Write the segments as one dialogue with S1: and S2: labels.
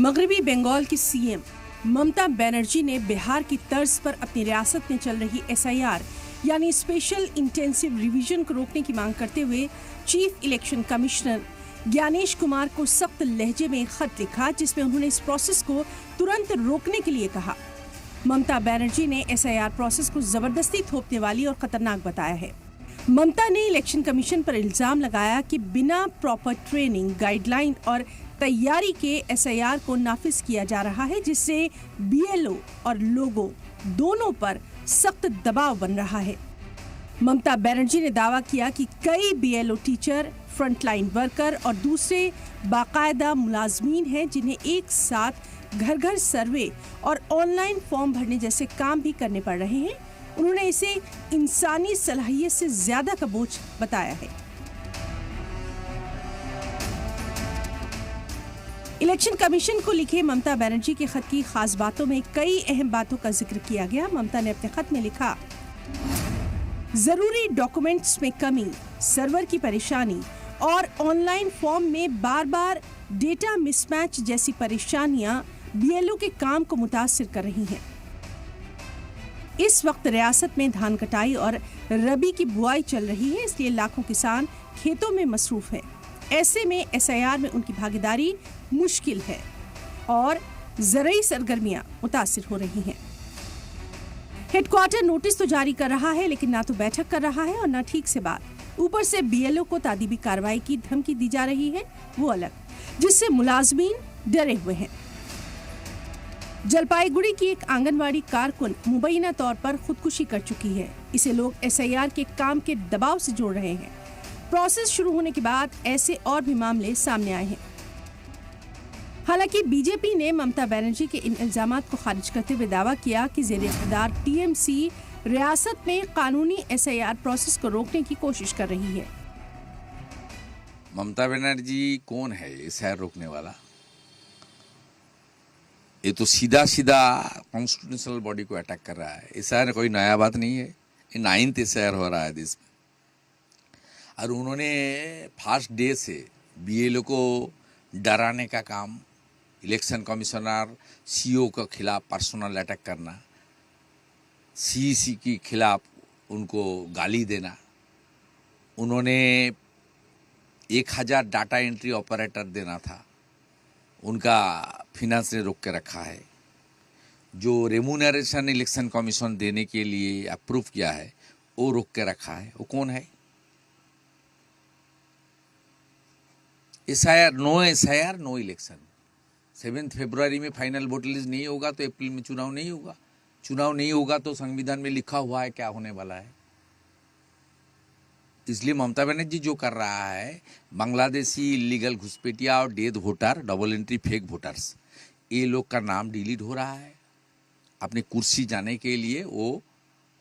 S1: मगरबी बंगाल की सीएम ममता बनर्जी ने बिहार की तर्ज पर अपनी रियासत में चल रही एसआईआर यानी स्पेशल इंटेंसिव रिवीजन को रोकने की मांग करते हुए chief election commissioner Gyanesh Kumar को सख्त लहजे में खत लिखा, जिसमें उन्होंने इस प्रोसेस को तुरंत रोकने के लिए कहा। ममता बनर्जी ने एसआईआर प्रोसेस को जबरदस्ती थोपने वाली और खतरनाक बताया है। ममता ने इलेक्शन कमीशन पर इल्जाम लगाया कि बिना प्रॉपर ट्रेनिंग, गाइडलाइन और तैयारी के एसआईआर को नाफिज किया जा रहा है, जिससे बीएलओ और लोगों दोनों पर सख्त दबाव बन रहा है। ममता बनर्जी ने दावा किया कि कई बीएलओ टीचर, फ्रंटलाइन वर्कर और दूसरे बाकायदा मुलाजमीन हैं जिन्हें एक साथ घर घर सर्वे और ऑनलाइन फॉर्म भरने जैसे काम भी करने पड़ रहे हैं। उन्होंने इसे इंसानी सलाहियत से ज्यादा का बोझ बताया है। इलेक्शन कमीशन को लिखे ममता बनर्जी के खत की खास बातों में कई अहम बातों का जिक्र किया गया। ममता ने अपने खत में लिखा, जरूरी डॉक्यूमेंट्स में कमी, सर्वर की परेशानी और ऑनलाइन फॉर्म में बार बार डेटा मिसमैच जैसी परेशानियां बीएलओ के काम को मुतासिर कर रही हैं। इस वक्त रियासत में धान कटाई और रबी की बुआई चल रही है, इसलिए लाखों किसान खेतों में मसरूफ हैं। ऐसे में एसआईआर में उनकी भागीदारी मुश्किल है और ज़रूरी सरगर्मियां मुतासिर हो रही हैं। हेडक्वार्टर नोटिस तो जारी कर रहा है, लेकिन ना तो बैठक कर रहा है और ना ठीक से बात। ऊपर से बीएलओ को तादीबी कार्रवाई की धमकी दी जा रही है, वो अलग, जिससे मुलाजमीन डरे हुए हैं। जलपाईगुड़ी की एक आंगनवाड़ी कारकुन मुबैना तौर पर खुदकुशी कर चुकी है। इसे लोग एसआईआर के काम के दबाव से जोड़ रहे हैं। प्रोसेस शुरू होने के बाद ऐसे और भी मामले सामने आए हैं। हालांकि बीजेपी ने ममता बनर्जी के इन इल्जामात को खारिज करते हुए दावा किया कि ज़ेर-ए-इक़्तिदार टीएमसी रियासत में कानूनी एसआईआर प्रोसेस को रोकने की कोशिश कर रही है।
S2: ममता बनर्जी कौन है एसआईआर रोकने वाला? ये तो सीधा कॉन्स्टिट्यूशनल बॉडी को अटैक कर रहा है। एसआईआर कोई नया बात नहीं है, ये 9th एसआईआर हो रहा है देश में। और उन्होंने फर्स्ट डे से बीएलओ को डराने का काम, इलेक्शन कमिश्नर सीओ के खिलाफ पर्सनल अटैक करना, सीईसी के खिलाफ उनको गाली देना। उन्होंने 1000 डाटा एंट्री ऑपरेटर देना था, उनका फिनांस ने रोक के रखा है। जो रेम्यूनरेशन इलेक्शन कमीशन देने के लिए अप्रूव किया है वो रोक के रखा है। वो कौन है? SIR, no election. 7 फरवरी में फाइनल वोटर लिस्ट नहीं होगा तो अप्रैल में चुनाव नहीं होगा। चुनाव नहीं होगा तो संविधान में लिखा हुआ है क्या होने वाला है। इसलिए ममता बनर्जी जो कर रहा है, बांग्लादेशी इलीगल घुसपैठिया और death voter, double entry fake voters, ये लोग का नाम डिलीट हो रहा है। अपनी कुर्सी जाने के लिए वो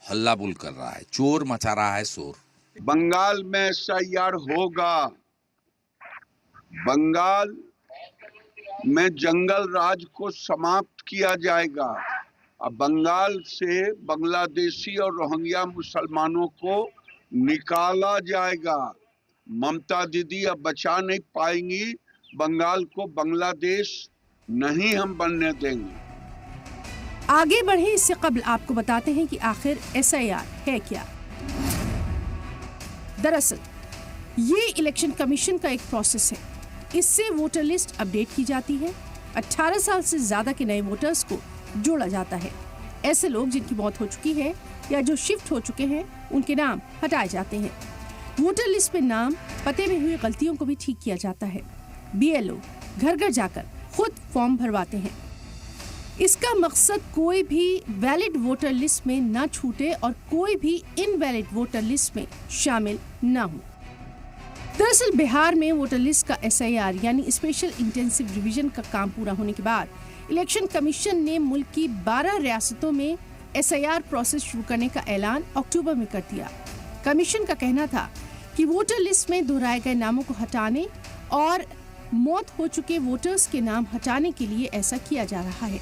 S2: हल्ला बोल कर रहा है, चोर मचा रहा है शोर।
S3: बंगाल में एसआईआर होगा। बंगाल में जंगल राज को समाप्त किया जाएगा। अब बंगाल से बांग्लादेशी और रोहिंग्या मुसलमानों को निकाला जाएगा। ममता दीदी अब बचा नहीं पाएंगी बंगाल को। बांग्लादेश नहीं हम बनने देंगे।
S1: आगे बढ़े इससे कबल आपको बताते हैं कि आखिर एसआईआर है क्या। दरअसल ये इलेक्शन कमीशन का एक प्रोसेस है। इससे वोटर लिस्ट अपडेट की जाती है। 18 साल से ज्यादा के नए वोटर्स को जोड़ा जाता है। ऐसे लोग जिनकी मौत हो चुकी है या जो शिफ्ट हो चुके हैं, उनके नाम हटाए जाते हैं। वोटर लिस्ट में नाम, पते में हुई गलतियों को भी ठीक किया जाता है। बीएलओ घर घर जाकर खुद फॉर्म भरवाते हैं। इसका मकसद कोई भी वैलिड वोटर लिस्ट में ना छूटे और कोई भी इनवैलिड वोटर लिस्ट में शामिल ना हो। दरअसल बिहार में वोटर लिस्ट का एसआईआर यानी स्पेशल इंटेंसिव रिवीजन का काम पूरा होने के बाद इलेक्शन कमीशन ने मुल्क की 12 रियासतों में एसआईआर प्रोसेस शुरू करने का ऐलान अक्टूबर में कर दिया। कमीशन का कहना था कि वोटर लिस्ट में दोहराए गए नामों को हटाने और मौत हो चुके वोटर्स के नाम हटाने के लिए ऐसा किया जा रहा है।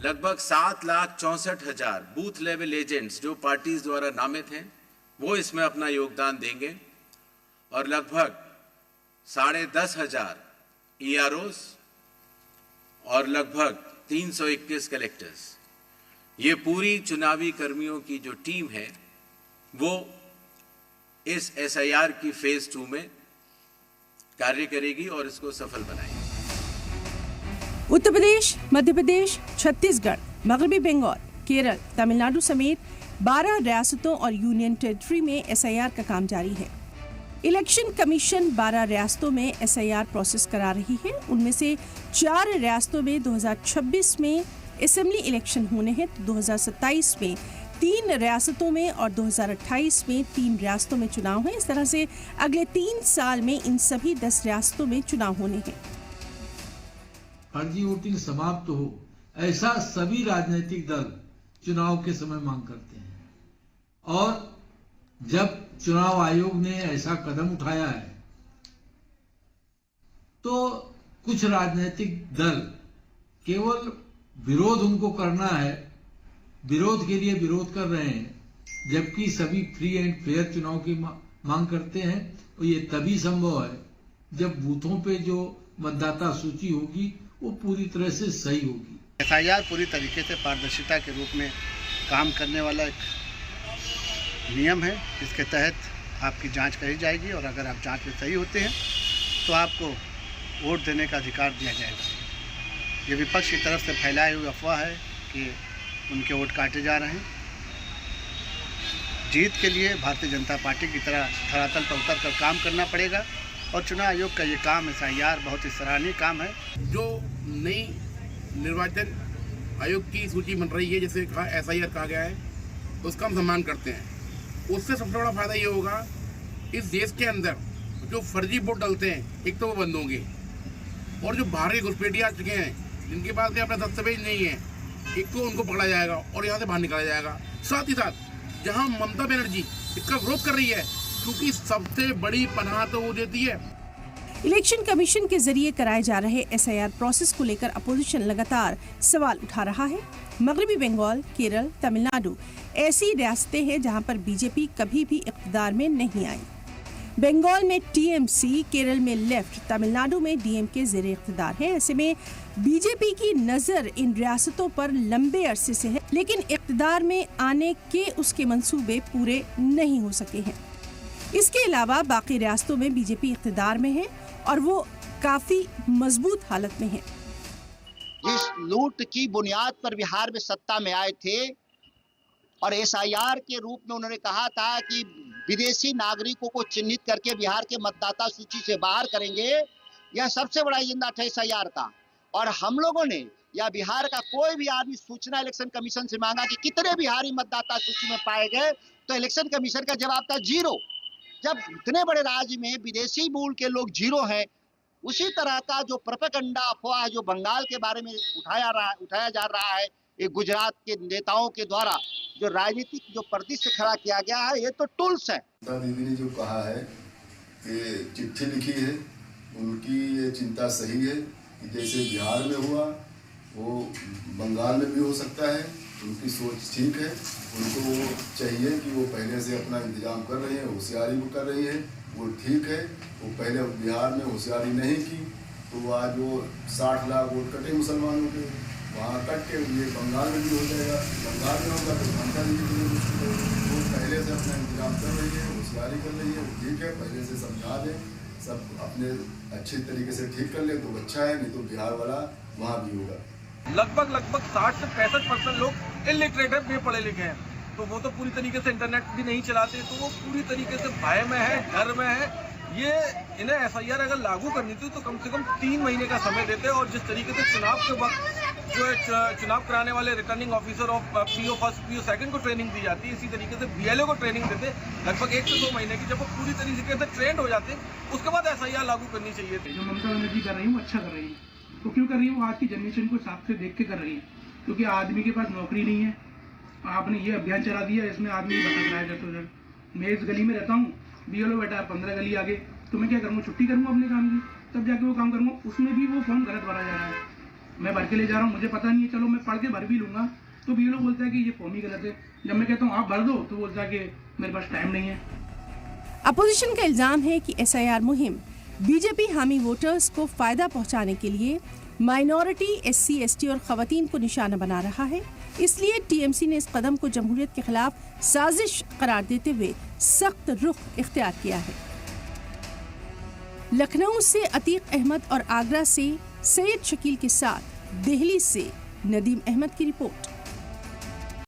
S4: लगभग 7,64,000 बूथ लेवल एजेंट्स जो पार्टीज द्वारा नामित हैं वो इसमें अपना योगदान देंगे और लगभग 10,500 EROs, और लगभग 321 कलेक्टर्स। ये पूरी चुनावी कर्मियों की जो टीम है वो इस SIR की फेज 2 में कार्य करेगी और इसको सफल बनाएगी।
S1: उत्तर प्रदेश, मध्य प्रदेश, छत्तीसगढ़, मगरबी बंगाल, केरल, तमिलनाडु समेत 12 रियासतों और यूनियन टेरिटरी में SIR का काम जारी है। इलेक्शन कमीशन 12 रियासतों में SIR प्रोसेस करा रही है। उनमें से 4 रियासतों में 2026 में असेंबली इलेक्शन होने हैं, तो 2027 में 3 रियासतों में और 2028 में 3 रियासतों में चुनाव है। इस तरह से अगले 3 साल में इन सभी 10 रियासतों में चुनाव होने हैं।
S5: फर्जी वोटिंग समाप्त हो, ऐसा सभी राजनीतिक दल चुनाव के समय मांग करते हैं और जब चुनाव आयोग ने ऐसा कदम उठाया है तो कुछ राजनीतिक दल केवल विरोध उनको करना है, विरोध के लिए विरोध कर रहे हैं, जबकि सभी फ्री एंड फेयर चुनाव की मांग करते हैं। और ये तभी संभव है जब बूथों पे जो मतदाता सूची होगी वो पूरी तरह से सही होगी।
S6: SIR पूरी तरीके से पारदर्शिता के रूप में काम करने वाला एक नियम है, जिसके तहत आपकी जांच करी जाएगी और अगर आप जांच में सही होते हैं तो आपको वोट देने का अधिकार दिया जाएगा। ये विपक्ष की तरफ से फैलाए हुए अफवाह है कि उनके वोट काटे जा रहे हैं। जीत के लिए भारतीय जनता पार्टी की तरह धरातल पर उतर कर काम करना पड़ेगा और चुनाव आयोग का ये काम SIR बहुत ही सराहनीय काम है।
S7: जो नई निर्वाचन आयोग की सूची बन रही है, जैसे SIR कहा गया है, उसका हम सम्मान करते हैं। उससे सबसे बड़ा फायदा ये होगा, इस देश के अंदर जो फर्जी वोट डालते हैं एक तो वो बंद होंगे और जो बाहरी घुसपैठिए आ चुके हैं जिनके पास भी अपना दस्तावेज नहीं है, एक तो उनको पकड़ा जाएगा और यहाँ से बाहर निकाला जाएगा। साथ ही साथ जहाँ ममता बनर्जी इसका विरोध कर रही है, क्योंकि सबसे बड़ी पनाह तो वो देती है।
S1: इलेक्शन कमीशन के जरिए कराए जा रहे SIR प्रोसेस को लेकर अपोजिशन लगातार सवाल उठा रहा है। मगरबी बंगाल, केरल, तमिलनाडु ऐसी रियासतें हैं जहां पर बीजेपी कभी भी इख्तिदार में नहीं आई। बंगाल में TMC, केरल में लेफ्ट, तमिलनाडु में DMK ज़ेरे इख्तिदार है। ऐसे में बीजेपी की नजर इन रियासतों पर लंबे अरसे से है, लेकिन इख्तिदार में आने के उसके मंसूबे पूरे नहीं हो सके हैं। इसके अलावा बाकी रियासतों में बीजेपी इख्तिदार में है और वो काफी मजबूत हालत में है।
S8: जिस लूट की बुनियाद पर बिहार में सत्ता में आए थे और SIR के रूप में उन्होंने कहा था कि विदेशी नागरिकों को चिन्हित करके बिहार के मतदाता सूची से बाहर करेंगे, यह सबसे बड़ा एजेंडा था SIR का। और हम लोगों ने या बिहार का कोई भी आदमी सूचना इलेक्शन कमीशन से मांगा कि कितने बिहारी मतदाता सूची में पाए गए, तो इलेक्शन कमीशन का जवाब था 0। जब इतने बड़े राज्य में विदेशी मूल के लोग 0 हैं, उसी तरह का जो प्रोपेगेंडा अफवाह जो बंगाल के बारे में उठाया जा रहा है, ये गुजरात के नेताओं के द्वारा जो राजनीतिक जो परिदृश्य खड़ा किया गया है, ये तो टूल्स है।
S9: दीदी ने जो कहा है कि चिट्ठी लिखी है, उनकी ये चिंता सही है कि जैसे बिहार में हुआ वो बंगाल में भी हो सकता है। उनकी सोच ठीक है, उनको चाहिए कि वो पहले से अपना इंतजाम कर रही हैं, होशियारी भी कर रही हैं, वो ठीक है। वो पहले बिहार में होशियारी नहीं की तो आज वो 60 लाख वोट कटे मुसलमानों के, वहाँ कट के ये बंगाल में भी हो जाएगा। बंगाल में होगा तो ममता दीदी वो पहले से अपना इंतजाम कर रही है, होशियारी कर रही है, वो ठीक है। पहले से समझा दें, सब अपने अच्छे तरीके से ठीक कर ले तो अच्छा है, नहीं तो बिहार वाला वहाँ भी होगा।
S10: लगभग 60 से 65% लोग इलिटरेट है, बेपढ़े लिखे हैं, तो वो तो पूरी तरीके से इंटरनेट भी नहीं चलाते, तो वो पूरी तरीके से भय में है, डर में है। ये इन्हें SIR अगर लागू करनी थी तो कम से कम 3 महीने का समय देते और जिस तरीके से चुनाव के वक्त जो चुनाव कराने वाले returning officer of PO first PO second को ट्रेनिंग दी जाती है, इसी तरीके से BLO को ट्रेनिंग देते लगभग 1 से 2 महीने की। जब वो पूरी तरीके से ट्रेंड हो जाते उसके बाद SIR लागू करनी चाहिए थी।
S11: जो ममता बनर्जी कर रही है वो अच्छा कर रही है, तो क्यों कर रही है? वो आज की जनरेशन को साफ से देख के कर रही है, क्योंकि आदमी के पास नौकरी नहीं है। आपने ये अभियान चला दिया, इसमें आदमी भटक रहा है जब तो। मैं इस गली में रहता हूँ, BLO बैठा है 15 गली आगे, तो मैं क्या करूँगा? छुट्टी करूँगा अपने काम की, तब जाके वो काम करूँगा। उसमें भी वो फॉर्म गलत भरा जा रहा है, मैं भर के ले जा रहा हूँ, मुझे पता नहीं है, चलो मैं पढ़ के भर भी लूँगा, तो BLO बोलता है कि ये फॉर्म ही गलत है। जब मैं कहता हूँ आप भर दो, तो बोलता है कि मेरे पास टाइम नहीं है।
S1: अपोजिशन का इल्जाम है कि SIR मुहिम बीजेपी हामी वोटर्स को फायदा पहुंचाने के लिए माइनॉरिटी, SC, ST और खवातीन को निशाना बना रहा है। इसलिए TMC ने इस कदम को जमहूरियत के खिलाफ साजिश करार देते हुए सख्त रुख इख्तियार किया है। लखनऊ से अतीक अहमद और आगरा से सैयद शकील के साथ दिल्ली से नदीम अहमद की रिपोर्ट।